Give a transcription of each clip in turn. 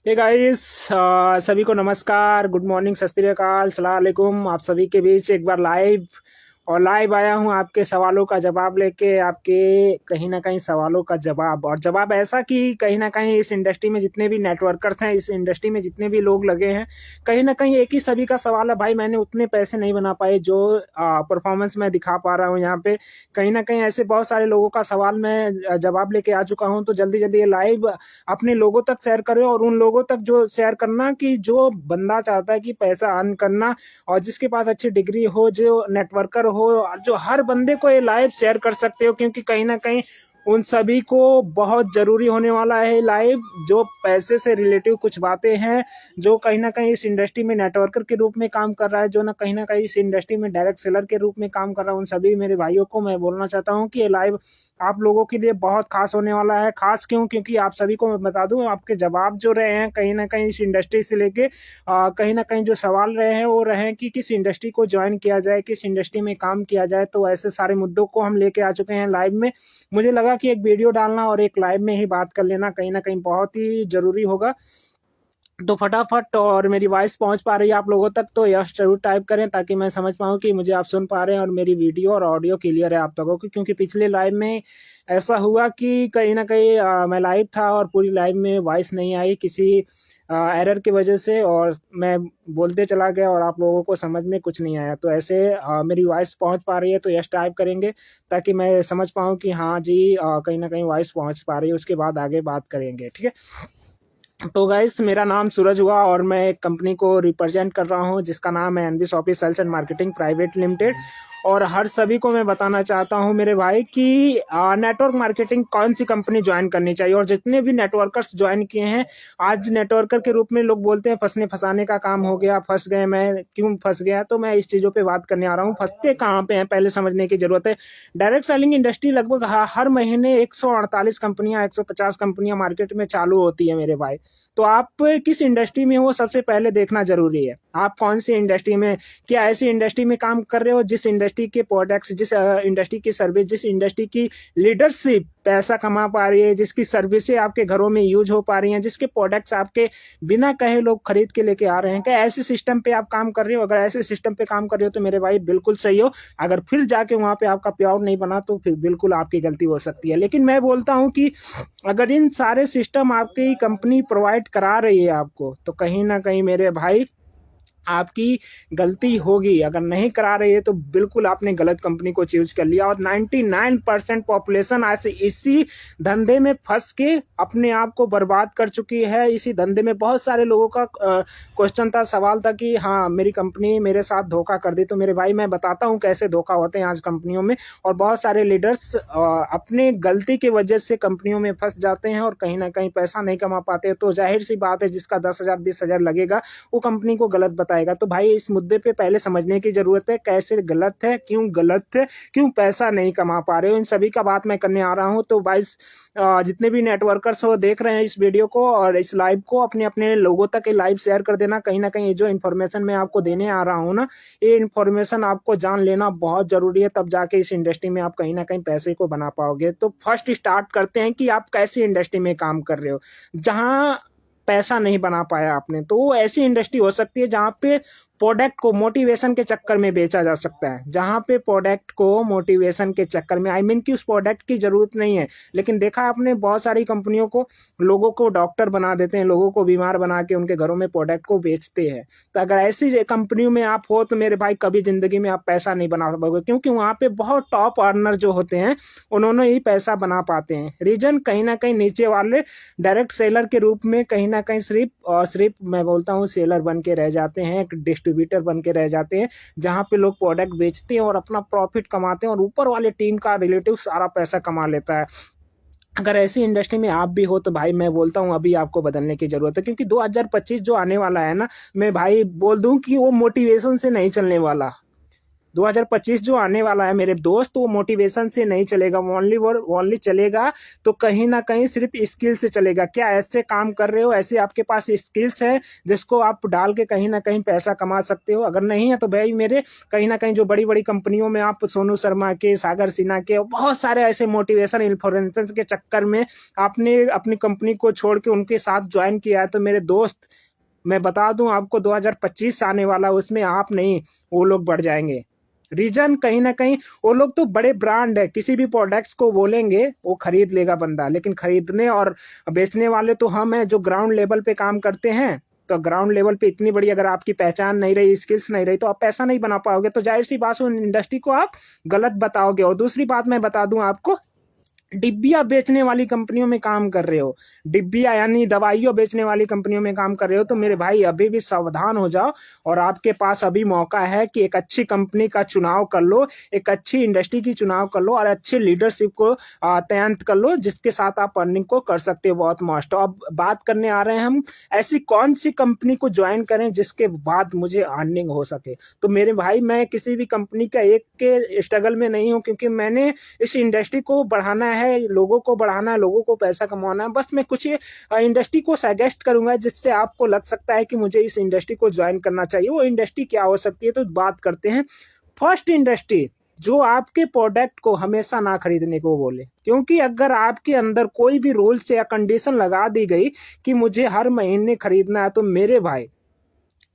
Hey guys, सभी को नमस्कार, गुड मॉर्निंग, सत श्री अकाल, सलाम अलैकुम। आप सभी के बीच एक बार लाइव आया हूं आपके सवालों का जवाब लेके। आपके कहीं ना कहीं सवालों का जवाब ऐसा कि कहीं ना कहीं इस इंडस्ट्री में जितने भी नेटवर्कर्स हैं, इस इंडस्ट्री में जितने भी लोग लगे हैं, कहीं ना कहीं एक ही सभी का सवाल है, भाई मैंने उतने पैसे नहीं बना पाए जो परफॉर्मेंस मैं दिखा पा रहा हूँ यहाँ पे। कहीं ना कहीं ऐसे बहुत सारे लोगों का सवाल मैं जवाब लेके आ चुका हूँ। तो जल्दी जल्दी ये लाइव अपने लोगों तक शेयर करें, और उन लोगों तक जो शेयर करना कि जो बंदा चाहता है कि पैसा अर्न करना, और जिसके पास अच्छी डिग्री हो, जो नेटवर्कर हो, जो हर बंदे को ये लाइव शेयर कर सकते हो, क्योंकि कहीं ना कहीं उन सभी को बहुत जरूरी होने वाला है लाइव। जो पैसे से रिलेटिव कुछ बातें हैं, जो कहीं ना कहीं इस इंडस्ट्री में नेटवर्कर के रूप में काम कर रहा है, जो ना कहीं ना कहीं इस इंडस्ट्री में डायरेक्ट सेलर के रूप में काम कर रहा है, उन सभी मेरे भाइयों को मैं बोलना चाहता हूँ कि ये लाइव आप लोगों के लिए बहुत खास होने वाला है। खास क्यों? क्योंकि आप सभी को मैं बता दूं, आपके जवाब जो रहे हैं कहीं ना कहीं इस इंडस्ट्री से लेके कहीं ना कहीं जो सवाल रहे हैं वो रहे हैं कि किस इंडस्ट्री को ज्वाइन किया जाए, किस इंडस्ट्री में काम किया जाए। तो ऐसे सारे मुद्दों को हम लेके आ चुके हैं लाइव में। मुझे लगा कि एक वीडियो डालना और एक लाइव में ही बात कर लेना कहीं ना कहीं बहुत ही जरूरी होगा। तो फटाफट, और मेरी वॉइस पहुंच पा रही है आप लोगों तक तो यस जरूर टाइप करें, ताकि मैं समझ पाऊं कि मुझे आप सुन पा रहे हैं और मेरी वीडियो और ऑडियो क्लियर है आप लोगों की। क्योंकि पिछले लाइव में ऐसा हुआ कि कहीं ना कहीं मैं लाइव था और पूरी लाइव में वॉइस नहीं आई किसी एरर की वजह से, और मैं बोलते चला गया और आप लोगों को समझ में कुछ नहीं आया। तो ऐसे मेरी वॉइस पहुंच पा रही है तो यस टाइप करेंगे, ताकि मैं समझ पाऊं कि हाँ जी कहीं ना कहीं वॉइस पहुंच पा रही है। उसके बाद आगे बात करेंगे, ठीक है। तो गाइस, मेरा नाम सूरज हुआ और मैं एक कंपनी को रिप्रेजेंट कर रहा हूं जिसका नाम है NB shoppy sales and marketing private limited. और हर सभी को मैं बताना चाहता हूं मेरे भाई कि नेटवर्क मार्केटिंग कौन सी कंपनी ज्वाइन करनी चाहिए। और जितने भी नेटवर्कर्स ज्वाइन किए हैं, आज नेटवर्कर के रूप में लोग बोलते हैं फंसने फंसाने का काम हो गया, फंस गए। मैं क्यों फंस गया, तो मैं इस चीजों पे बात करने आ रहा हूँ। फंसते कहाँ पे हैं पहले समझने की जरूरत है। डायरेक्ट सेलिंग इंडस्ट्री लगभग हर महीने 148 कंपनियां, 150 कंपनियां मार्केट में चालू होती है मेरे भाई। तो आप किस इंडस्ट्री में हो सबसे पहले देखना जरूरी है। आप कौन सी इंडस्ट्री में, क्या ऐसी इंडस्ट्री में काम कर रहे हो जिस इंडस्ट्री के प्रोडक्ट्स, जिस इंडस्ट्री की सर्विस, जिस इंडस्ट्री की लीडरशिप पैसा कमा पा रही है, जिसकी सर्विसें आपके घरों में यूज हो पा रही हैं, जिसके प्रोडक्ट्स आपके बिना कहे लोग खरीद के लेके आ रहे हैं। क्या ऐसे सिस्टम पे आप काम कर रहे हो? अगर ऐसे सिस्टम पे काम कर रहे हो तो मेरे भाई बिल्कुल सही हो। अगर फिर जाके वहां पे आपका प्योर नहीं बना तो फिर बिल्कुल आपकी गलती हो सकती है। लेकिन मैं बोलता हूं कि अगर इन सारे सिस्टम आपकी कंपनी प्रोवाइड करा रही है आपको, तो कहीं ना कहीं मेरे भाई आपकी गलती होगी। अगर नहीं करा रही है तो बिल्कुल आपने गलत कंपनी को चूज कर लिया। और 99% पॉपुलेशन ऐसे इसी धंधे में फंस के अपने आप को बर्बाद कर चुकी है। इसी धंधे में बहुत सारे लोगों का क्वेश्चन था, सवाल था कि हाँ मेरी कंपनी मेरे साथ धोखा कर दी। तो मेरे भाई मैं बताता हूँ कैसे धोखा होते हैं आज कंपनियों में। और बहुत सारे लीडर्स अपने गलती की वजह से कंपनियों में फंस जाते हैं और कहीं ना कहीं पैसा नहीं कमा पाते। तो जाहिर सी बात है, जिसका 10,000 20,000 लगेगा वो कंपनी को गलत बताएगा। तो भाई इस मुद्दे पे पहले समझने की जरूरत है, कैसे गलत है, क्यों पैसा नहीं कमा पा रहे हो, इन सभी का बात मैं करने आ रहा हूं। तो भाई जितने भी नेटवर्कर्स हो देख रहे हैं इस वीडियो को और इस लाइव को, अपने अपने लोगों तक ये लाइव शेयर कर देना। कहीं ना कहीं ये जो इन्फॉर्मेशन मैं आपको देने आ रहा हूँ ना, ये इन्फॉर्मेशन आपको जान लेना बहुत जरूरी है, तब जाके इस इंडस्ट्री में आप कहीं ना कहीं पैसे को बना पाओगे। तो फर्स्ट स्टार्ट करते हैं कि आप कैसी इंडस्ट्री में काम कर रहे हो जहां पैसा नहीं बना पाया आपने। तो वो ऐसी इंडस्ट्री हो सकती है जहां पे प्रोडक्ट को मोटिवेशन के चक्कर में बेचा जा सकता है, जहां पे प्रोडक्ट को मोटिवेशन के चक्कर में, आई मीन कि उस प्रोडक्ट की जरूरत नहीं है, लेकिन देखा आपने बहुत सारी कंपनियों को, लोगों को डॉक्टर बना देते हैं, लोगों को बीमार बना के उनके घरों में प्रोडक्ट को बेचते हैं। तो अगर ऐसी कंपनियों में आप हो तो मेरे भाई कभी जिंदगी में आप पैसा नहीं बना पाओगे, क्योंकि वहां पे बहुत टॉप अर्नर जो होते हैं उन्होंने ही पैसा बना पाते हैं। रीजन कहीं ना कहीं नीचे वाले डायरेक्ट सेलर के रूप में कहीं ना कहीं सिर्फ मैं बोलता हूँ सेलर बन के रह जाते हैं, डिस्ट्रीब्यूटर बन के रह जाते हैं, जहां पे लोग प्रोडक्ट बेचते हैं और अपना प्रॉफिट कमाते हैं और ऊपर वाले टीम का रिलेटिव सारा पैसा कमा लेता है। अगर ऐसी इंडस्ट्री में आप भी हो तो भाई मैं बोलता हूं अभी आपको बदलने की जरूरत है, क्योंकि 2025 जो आने वाला है ना, मैं भाई बोल दूं कि वो मोटिवेशन से नहीं चलने वाला। 2025 जो आने वाला है मेरे दोस्त, वो मोटिवेशन से नहीं चलेगा, ओनली चलेगा तो कहीं ना कहीं सिर्फ स्किल से चलेगा। क्या ऐसे काम कर रहे हो, ऐसे आपके पास स्किल्स है जिसको आप डाल के कहीं ना कहीं पैसा कमा सकते हो? अगर नहीं है तो भाई मेरे कहीं ना कहीं जो बड़ी बड़ी कंपनियों में आप सोनू शर्मा के, सागर सिन्हा के, बहुत सारे ऐसे मोटिवेशन इन्फ्लुएंसर्स के चक्कर में आपने अपनी कंपनी को छोड़ के उनके साथ ज्वाइन किया है, तो मेरे दोस्त मैं बता दूं आपको 2025 आने वाला, उसमें आप नहीं वो लोग बढ़ जाएंगे। रीजन कहीं ना कहीं वो लोग तो बड़े ब्रांड है, किसी भी प्रोडक्ट्स को बोलेंगे वो खरीद लेगा बंदा, लेकिन खरीदने और बेचने वाले तो हम हैं जो ग्राउंड लेवल पे काम करते हैं। तो ग्राउंड लेवल पे इतनी बड़ी अगर आपकी पहचान नहीं रही, स्किल्स नहीं रही, तो आप पैसा नहीं बना पाओगे, तो जाहिर सी बात उन इंडस्ट्री को आप गलत बताओगे। और दूसरी बात मैं बता दूं आपको, डिब्बिया बेचने वाली कंपनियों में काम कर रहे हो, डिब्बिया यानी दवाइयों बेचने वाली कंपनियों में काम कर रहे हो, तो मेरे भाई अभी भी सावधान हो जाओ। और आपके पास अभी मौका है कि एक अच्छी कंपनी का चुनाव कर लो, एक अच्छी इंडस्ट्री की चुनाव कर लो और अच्छी लीडरशिप को तैयार कर लो, जिसके साथ आप अर्निंग को कर सकते हो बहुत मस्त। अब बात करने आ रहे हैं हम, ऐसी कौन सी कंपनी को ज्वाइन करें जिसके बाद मुझे अर्निंग हो सके। तो मेरे भाई मैं किसी भी कंपनी का एक के स्ट्रगल में नहीं हूँ, क्योंकि मैंने इस इंडस्ट्री को बढ़ाना है, लोगों को बढ़ाना है, लोगों को पैसा कमाना है। बस मैं कुछ इंडस्ट्री को सजेस्ट करूंगा जिससे आपको लग सकता है कि मुझे इस इंडस्ट्री को ज्वाइन करना चाहिए। वो इंडस्ट्री क्या हो सकती है, तो बात करते हैं। फर्स्ट इंडस्ट्री जो आपके प्रोडक्ट को हमेशा ना खरीदने को बोले, क्योंकि अगर आपके अंदर कोई भी रूल्स या कंडीशन लगा दी गई कि मुझे हर महीने खरीदना है, तो मेरे भाई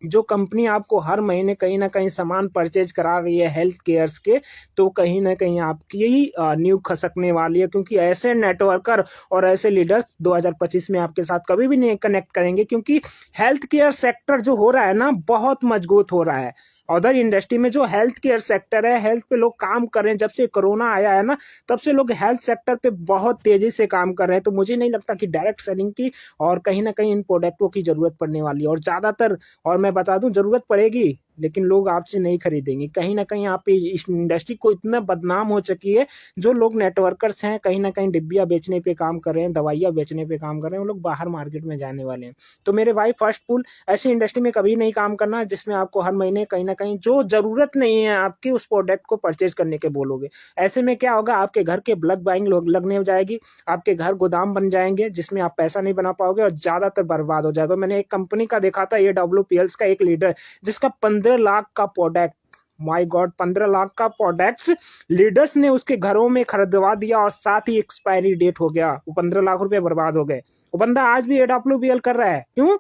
जो कंपनी आपको हर महीने कहीं ना कहीं सामान परचेज करा रही है हेल्थ केयर्स के, तो कहीं ना कहीं आपकी नींव खसकने वाली है, क्योंकि ऐसे नेटवर्कर और ऐसे लीडर्स 2025 में आपके साथ कभी भी नहीं कनेक्ट करेंगे। क्योंकि हेल्थ केयर सेक्टर जो हो रहा है ना, बहुत मजबूत हो रहा है। अदर इंडस्ट्री में जो हेल्थ केयर सेक्टर है, हेल्थ पे लोग काम कर रहे हैं, जब से कोरोना आया है ना, तब से लोग हेल्थ सेक्टर पे बहुत तेजी से काम कर रहे हैं। तो मुझे नहीं लगता कि डायरेक्ट सेलिंग की और कहीं ना कहीं इन प्रोडक्टों की जरूरत पड़ने वाली है। और ज्यादातर, और मैं बता दूं, जरूरत पड़ेगी लेकिन लोग आपसे नहीं खरीदेंगे। कहीं ना कहीं आप इस इंडस्ट्री को इतना बदनाम हो चुकी है, जो लोग नेटवर्कर्स हैं कहीं ना कहीं डिब्बिया बेचने पे काम कर रहे हैं, दवाइयाँ बेचने पे काम कर रहे हैं, वो लोग बाहर मार्केट में जाने वाले हैं। तो मेरे भाई फर्स्ट पुल, ऐसी इंडस्ट्री में कभी नहीं काम करना जिसमें आपको हर महीने कहीं ना कहीं जो जरूरत नहीं है आपकी उस प्रोडक्ट को परचेज करने के बोलोगे। ऐसे में क्या होगा, आपके घर के ब्लड बाइंग लगने जाएगी, आपके घर गोदाम बन जाएंगे जिसमें आप पैसा नहीं बना पाओगे और ज्यादातर बर्बाद हो जाएगा। मैंने एक कंपनी का देखा था, AWPL का एक लीडर, जिसका 15 लाख का प्रोडक्ट, माय गॉड, 15 लाख का प्रोडक्ट्स लीडर्स ने उसके घरों में खरीदवा दिया और साथ ही एक्सपायरी डेट हो गया, वो 15 लाख रुपए बर्बाद हो गए। वो बंदा आज भी AWPL कर रहा है, क्यों?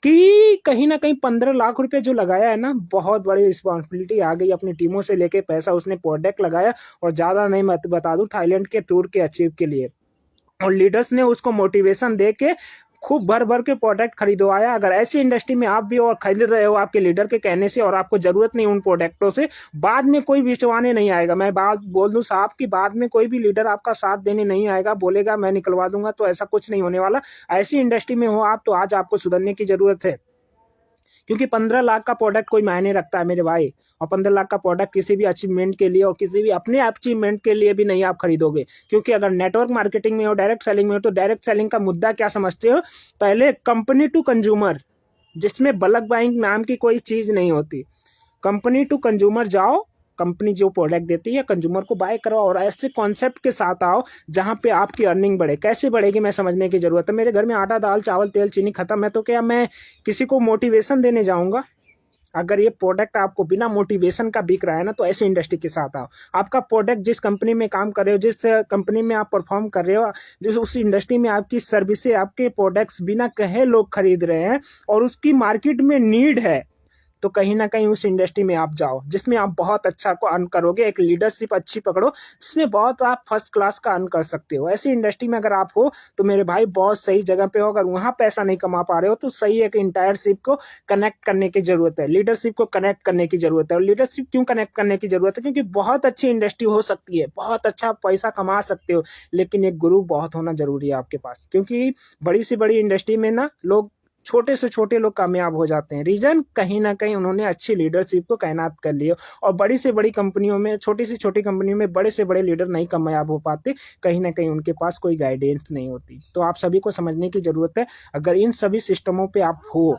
कि कहीं ना कहीं 15 लाख रुपए जो लगाया है ना, बहुत बड़ी रिस्पॉन्सिबिलिटी आ गई, अपनी टीमों से लेके पैसा उसने प्रोडक्ट लगाया, और ज्यादा नहीं मैं बता दूं, थाईलैंड के टूर के अचीव के लिए। और लीडर्स ने उसको मोटिवेशन दे के खूब भर भर के प्रोडक्ट खरीदवाया। अगर ऐसी इंडस्ट्री में आप भी और खरीद रहे हो आपके लीडर के कहने से, और आपको जरूरत नहीं उन प्रोडक्टों से, बाद में कोई विश्वाने नहीं आएगा। मैं बात बोल दूं साहब की, बाद में कोई भी लीडर आपका साथ देने नहीं आएगा, बोलेगा मैं निकलवा दूंगा, तो ऐसा कुछ नहीं होने वाला। ऐसी इंडस्ट्री में हो आप, तो आज आपको सुधरने की जरूरत है, क्योंकि 15 लाख का प्रोडक्ट कोई मायने रखता है मेरे भाई। और 15 लाख का प्रोडक्ट किसी भी अचीवमेंट के लिए और किसी भी अपने अचीवमेंट के लिए भी नहीं आप खरीदोगे। क्योंकि अगर नेटवर्क मार्केटिंग में हो, डायरेक्ट सेलिंग में हो, तो डायरेक्ट सेलिंग का मुद्दा क्या समझते हो? पहले कंपनी टू कंज्यूमर, जिसमें बल्क बाइंग नाम की कोई चीज नहीं होती। कंपनी टू कंज्यूमर जाओ, कंपनी जो प्रोडक्ट देती है कंज्यूमर को बाय करो, और ऐसे कॉन्सेप्ट के साथ आओ जहां पे आपकी अर्निंग बढ़े। कैसे बढ़ेगी मैं समझने की जरूरत है। मेरे घर में आटा, दाल, चावल, तेल, चीनी खत्म है, तो क्या मैं किसी को मोटिवेशन देने जाऊंगा? अगर ये प्रोडक्ट आपको बिना मोटिवेशन का बिक रहा है ना, तो ऐसी इंडस्ट्री के साथ आओ। आपका प्रोडक्ट जिस कंपनी में काम कर रहे हो, जिस कंपनी में आप परफॉर्म कर रहे हो, जिस उस इंडस्ट्री में आपकी सर्विसेज, आपके प्रोडक्ट्स बिना कहे लोग खरीद रहे हैं और उसकी मार्केट में नीड है, तो कहीं ना कहीं उस इंडस्ट्री में आप जाओ जिसमें आप बहुत अच्छा को अर्न करोगे। एक लीडरशिप अच्छी पकड़ो जिसमें बहुत आप फर्स्ट क्लास का अर्न कर सकते हो। ऐसी इंडस्ट्री में अगर आप हो तो मेरे भाई बहुत सही जगह पे हो। अगर वहां पैसा नहीं कमा पा रहे हो तो सही एक इंटायरशिप को कनेक्ट करने की जरूरत है, लीडरशिप को कनेक्ट करने की जरूरत है। और लीडरशिप क्यों कनेक्ट करने की जरूरत है? क्योंकि बहुत अच्छी इंडस्ट्री हो सकती है, बहुत अच्छा पैसा कमा सकते हो, लेकिन एक गुरु बहुत होना जरूरी है आपके पास। क्योंकि बड़ी से बड़ी इंडस्ट्री में ना लोग, छोटे से छोटे लोग कामयाब हो जाते हैं। रीजन कहीं ना कहीं उन्होंने अच्छी लीडरशिप को तैनात कर लिया। और बड़ी से बड़ी कंपनियों में, छोटी से छोटी कंपनियों में बड़े से बड़े लीडर नहीं कामयाब हो पाते, कहीं ना कहीं उनके पास कोई गाइडेंस नहीं होती। तो आप सभी को समझने की जरूरत है, अगर इन सभी सिस्टमों पे आप हो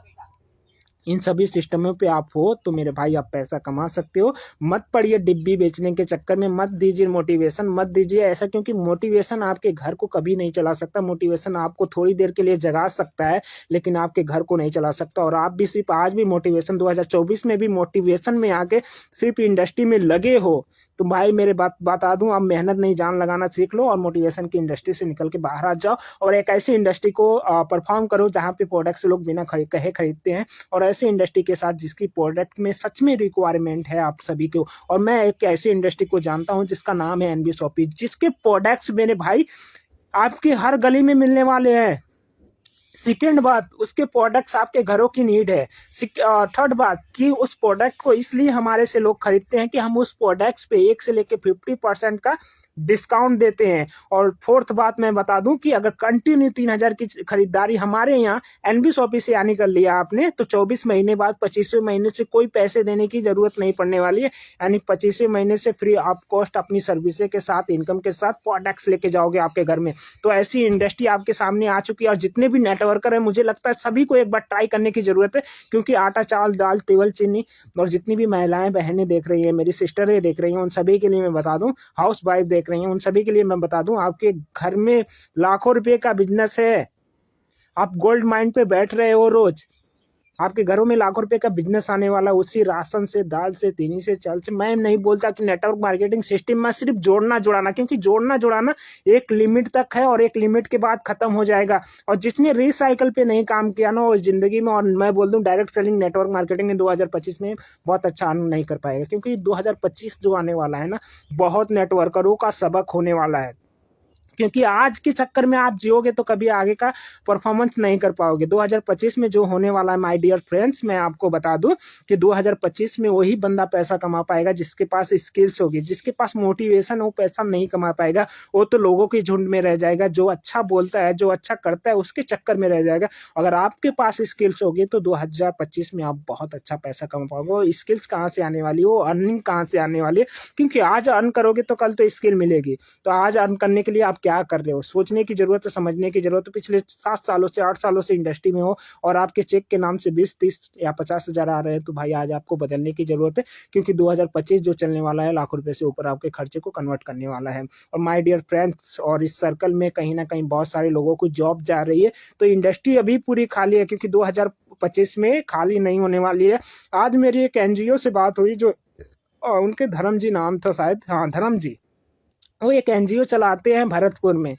इन सभी सिस्टमों पे आप हो तो मेरे भाई आप पैसा कमा सकते हो। मत पड़िए डिब्बी बेचने के चक्कर में, मत दीजिए मोटिवेशन, मत दीजिए ऐसा, क्योंकि मोटिवेशन आपके घर को कभी नहीं चला सकता। मोटिवेशन आपको थोड़ी देर के लिए जगा सकता है लेकिन आपके घर को नहीं चला सकता। और आप भी सिर्फ आज भी मोटिवेशन 2024 में भी मोटिवेशन में आके सिर्फ इंडस्ट्री में लगे हो तो भाई मेरे बात बता दूं, आप मेहनत नहीं जान लगाना सीख लो और मोटिवेशन की इंडस्ट्री से निकल के बाहर आ जाओ और एक ऐसी इंडस्ट्री को परफॉर्म करो जहां पे प्रोडक्ट्स लोग बिना कहे खरीदते हैं, और ऐसी इंडस्ट्री के साथ जिसकी प्रोडक्ट में सच में रिक्वायरमेंट है आप सभी को। और मैं एक ऐसी इंडस्ट्री को जानता हूं जिसका नाम है एनबी शॉपी, जिसके प्रोडक्ट्स मेरे भाई आपके हर गली में मिलने वाले हैं। सेकेंड बात, उसके प्रोडक्ट्स आपके घरों की नीड है। थर्ड बात कि उस प्रोडक्ट को इसलिए हमारे से लोग खरीदते हैं कि हम उस प्रोडक्ट्स पे 1 से लेके 50% का डिस्काउंट देते हैं। और फोर्थ बात मैं बता दूं कि अगर कंटिन्यू 3000 की खरीदारी हमारे यहाँ एनबी शॉपी से यानी कर लिया आपने तो 24 महीने बाद 25वें महीने से कोई पैसे देने की जरूरत नहीं पड़ने वाली है। यानी 25वें महीने से फ्री आप कॉस्ट अपनी सर्विसेज के साथ, इनकम के साथ प्रोडक्ट्स लेके जाओगे आपके घर में। तो ऐसी इंडस्ट्री आपके सामने आ चुकी है और जितने भी नेटवर्कर है मुझे लगता है सभी को एक बार ट्राई करने की जरूरत है, क्योंकि आटा चावल दाल तेल चीनी और जितनी भी महिलाएं बहनें देख रही है, मेरी सिस्टरें देख रही हैं, उन सभी के लिए मैं बता दूं, हाउस वाइफ देख रही हैं, उन सभी के लिए मैं बता दूं, आपके घर में लाखों रुपए का बिजनेस है। आप गोल्ड माइन पे बैठ रहे हो रोज, आपके घरों में लाखों रुपए का बिजनेस आने वाला उसी राशन से, दाल से, चीनी से, चावल से। मैं नहीं बोलता कि नेटवर्क मार्केटिंग सिस्टम में सिर्फ जोड़ना जुड़ाना, क्योंकि जोड़ना जुड़ाना एक लिमिट तक है और एक लिमिट के बाद खत्म हो जाएगा। और जिसने रिसाइकल पे नहीं काम किया ना वो जिंदगी में, और मैं बोल दूं डायरेक्ट सेलिंग नेटवर्क मार्केटिंग 2025 में बहुत अच्छा अर्न नहीं कर पाएगा, क्योंकि 2025 जो आने वाला है ना, बहुत नेटवर्करों का सबक होने वाला है। क्योंकि आज के चक्कर में आप जियोगे तो कभी आगे का परफॉर्मेंस नहीं कर पाओगे। 2025 में जो होने वाला है माय डियर फ्रेंड्स, मैं आपको बता दूं कि 2025 में वही बंदा पैसा कमा पाएगा जिसके पास स्किल्स होगी। जिसके पास मोटिवेशन, वो पैसा नहीं कमा पाएगा, वो तो लोगों के झुंड में रह जाएगा। जो अच्छा बोलता है, जो अच्छा करता है, उसके चक्कर में रह जाएगा। अगर आपके पास स्किल्स होगी तो 2025 में आप बहुत अच्छा पैसा कमा पाओगे। स्किल्स कहाँ से आने वाली है, वो अर्निंग कहाँ से आने वाली है, क्योंकि आज अर्न करोगे तो कल तो स्किल मिलेगी। तो आज अर्न करने के लिए आप क्या कर रहे हो, सोचने की जरूरत है, समझने की जरूरत है। पिछले 7 सालों से 8 सालों से इंडस्ट्री में हो और आपके चेक के नाम से 20, 30 या 50 हजार आ रहे हैं तो भाई आज आपको बदलने की जरूरत है, क्योंकि 2025 जो चलने वाला है लाखों रुपए से ऊपर आपके खर्चे को कन्वर्ट करने वाला है। और माय डियर फ्रेंड्स, और इस सर्कल में कहीं ना कहीं बहुत सारे लोगों को जॉब जा रही है, तो इंडस्ट्री अभी पूरी खाली है, क्योंकि 2025 में खाली नहीं होने वाली है। आज मेरी एक एनजीओ से बात हुई, जो उनके धर्म जी नाम था शायद, हाँ धर्म जी, वो एक एनजीओ चलाते हैं भरतपुर में,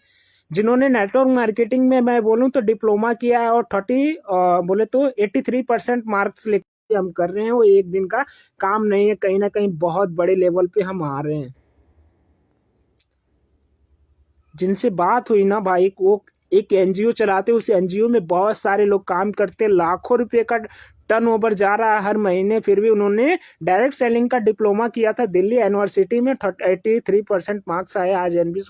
जिन्होंने नेटवर्क मार्केटिंग में मैं बोलूं तो डिप्लोमा किया है और 30 बोले तो 83% मार्क्स लेके हम कर रहे हैं। वो एक दिन का काम नहीं है, कहीं ना कहीं बहुत बड़े लेवल पे हम आ रहे हैं। जिनसे बात हुई ना भाई, वो एक एनजीओ चलाते, उस एनजीओ में बहुत सारे लोग काम करते, लाखों रुपए का टर्नओवर जा रहा है हर महीने, फिर भी उन्होंने डायरेक्ट सेलिंग का डिप्लोमा किया था दिल्ली यूनिवर्सिटी में, 83% मार्क्स आए। आज एनबी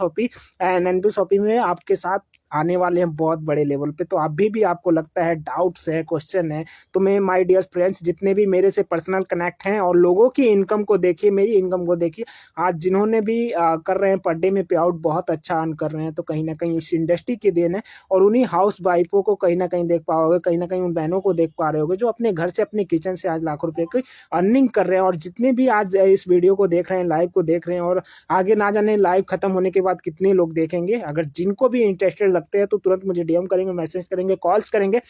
शॉपी में आपके साथ आने वाले हैं बहुत बड़े लेवल पे। तो अभी भी आपको लगता है, डाउट्स है, क्वेश्चन है, तो मैं माय डियर फ्रेंड्स, जितने भी मेरे से पर्सनल कनेक्ट हैं और लोगों की इनकम को देखिए, मेरी इनकम को देखिए, आज जिन्होंने भी कर रहे हैं पर डे में पे आउट बहुत अच्छा अर्न कर रहे हैं, तो कहीं ना कहीं इस इंडस्ट्री की देन है। और उन्हीं हाउस वाइफों को कहीं ना कहीं देख पाओगे, कहीं ना कहीं उन बहनों को देख पा रहे होगे जो अपने घर से, अपने किचन से आज लाखों रुपए की अर्निंग कर रहे हैं। और जितने भी आज इस वीडियो को देख रहे हैं, लाइव को देख रहे हैं, और आगे ना जाने लाइव खत्म होने के बाद कितने लोग देखेंगे, अगर जिनको भी इंटरेस्टेड लगते हैं तो तुरंत मुझे डीएम करेंगे, मैसेज करेंगे, कॉल्स करेंगे।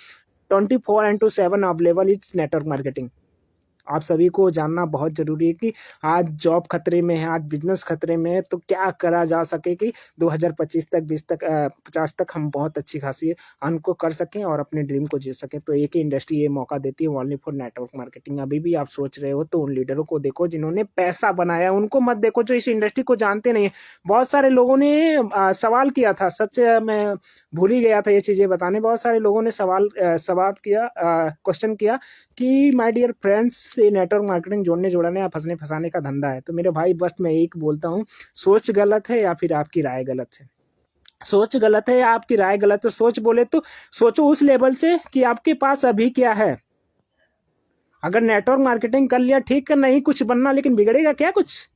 24/7 अवेलेबल इज नेटवर्क मार्केटिंग। आप सभी को जानना बहुत जरूरी है कि आज जॉब खतरे में है, आज बिजनेस खतरे में है, तो क्या करा जा सके कि 2025 तक, 20 तक, 50 तक हम बहुत अच्छी खासी अर्न को कर सकें और अपने ड्रीम को जी सकें। तो एक ही इंडस्ट्री ये मौका देती है, ओनली फॉर नेटवर्क मार्केटिंग। अभी भी आप सोच रहे हो तो उन लीडरों को देखो जिन्होंने पैसा बनाया, उनको मत देखो जो इस इंडस्ट्री को जानते नहीं है। बहुत सारे लोगों ने सवाल किया था, सच मैं भूल ही गया था ये चीजें बताने। बहुत सारे लोगों ने सवाल किया, क्वेश्चन किया कि माय डियर फ्रेंड्स, ये नेटवर्क मार्केटिंग जोड़ने जोड़ाने या फंसने फंसाने का धंधा है। तो मेरे भाई बस मैं एक बोलता हूँ, सोच गलत है या फिर आपकी राय गलत है। सोच गलत है या आपकी राय गलत है। सोच बोले तो सोचो उस लेवल से कि आपके पास अभी क्या है। अगर नेटवर्क मार्केटिंग कर लिया ठीक है, नहीं कुछ बनना, लेकिन बिगड़ेगा क्या कुछ?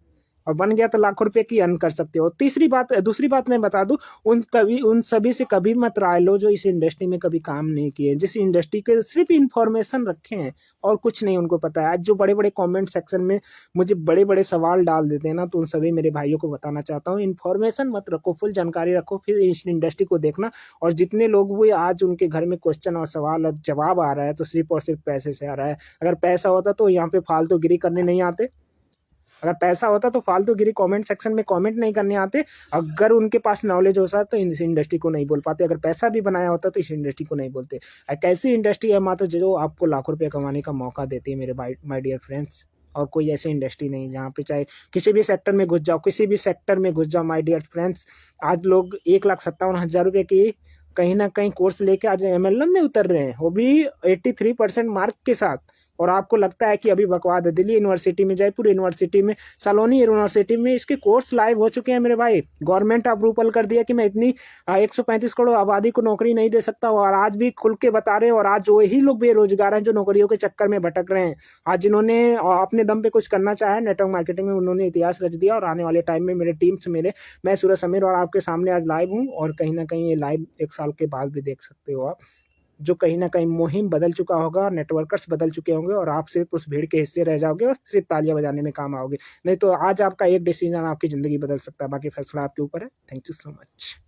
और बन गया तो लाखों रुपए की अर्न कर सकते हो। दूसरी बात मैं बता दूं, उन सभी से कभी मत राय लो जो इस इंडस्ट्री में कभी काम नहीं किए, जिस इंडस्ट्री के सिर्फ इंफॉर्मेशन रखे हैं और कुछ नहीं उनको पता है। आज जो बड़े बड़े कमेंट सेक्शन में मुझे बड़े बड़े सवाल डाल देते हैं ना, तो उन सभी मेरे भाइयों को बताना चाहता हूँ, इन्फॉर्मेशन मत रखो, फुल जानकारी रखो, फिर इस इंडस्ट्री को देखना। और जितने लोग हुए आज उनके घर में क्वेश्चन और सवाल और जवाब आ रहा है तो सिर्फ और सिर्फ पैसे से आ रहा है। अगर पैसा होता तो यहाँ पे फालतू गिरी करने नहीं आते, अगर पैसा होता तो फालतू गिरी कमेंट सेक्शन में कमेंट नहीं करने आते, अगर उनके पास नॉलेज होता तो इस इंडस्ट्री को नहीं बोल पाते, अगर पैसा भी बनाया होता तो इस इंडस्ट्री को नहीं बोलते। एक ऐसी इंडस्ट्री है मात्र जो आपको लाखों रुपये कमाने का मौका देती है मेरे माय डियर फ्रेंड्स। और कोई ऐसी इंडस्ट्री नहीं जहाँ पे चाहे किसी भी सेक्टर में घुस जाओ, किसी भी सेक्टर में घुस जाओ माय डियर फ्रेंड्स। आज लोग 1,57,000 रुपये की कहीं ना कहीं कोर्स लेके आज एमएलएम में उतर रहे हैं, वो भी 83% मार्क के साथ। और आपको लगता है कि अभी बकवाद है, दिल्ली यूनिवर्सिटी में, जयपुर यूनिवर्सिटी में, सलोनी यूनिवर्सिटी में इसके कोर्स लाइव हो चुके हैं मेरे भाई। गवर्नमेंट अप्रूवल कर दिया कि मैं इतनी 135 करोड़ आबादी को नौकरी नहीं दे सकता, और आज भी खुल के बता रहे हैं। और आज वही लोग बेरोजगार हैं जो नौकरियों के चक्कर में भटक रहे हैं। आज जिन्होंने अपने दम पे कुछ करना चाहा नेटवर्क मार्केटिंग में, उन्होंने इतिहास रच दिया। और आने वाले टाइम में मेरे टीम से मैं सूरज समीर और आपके सामने आज लाइव हूँ, और कहीं ना कहीं ये लाइव 1 साल के बाद भी देख सकते हो आप, जो कहीं ना कहीं मुहिम बदल चुका होगा, नेटवर्कर्स बदल चुके होंगे, और आप सिर्फ उस भीड़ के हिस्से रह जाओगे और सिर्फ तालियां बजाने में काम आओगे। नहीं तो आज आपका एक डिसीजन आपकी जिंदगी बदल सकता है। बाकी फैसला आपके ऊपर है। Thank you so much.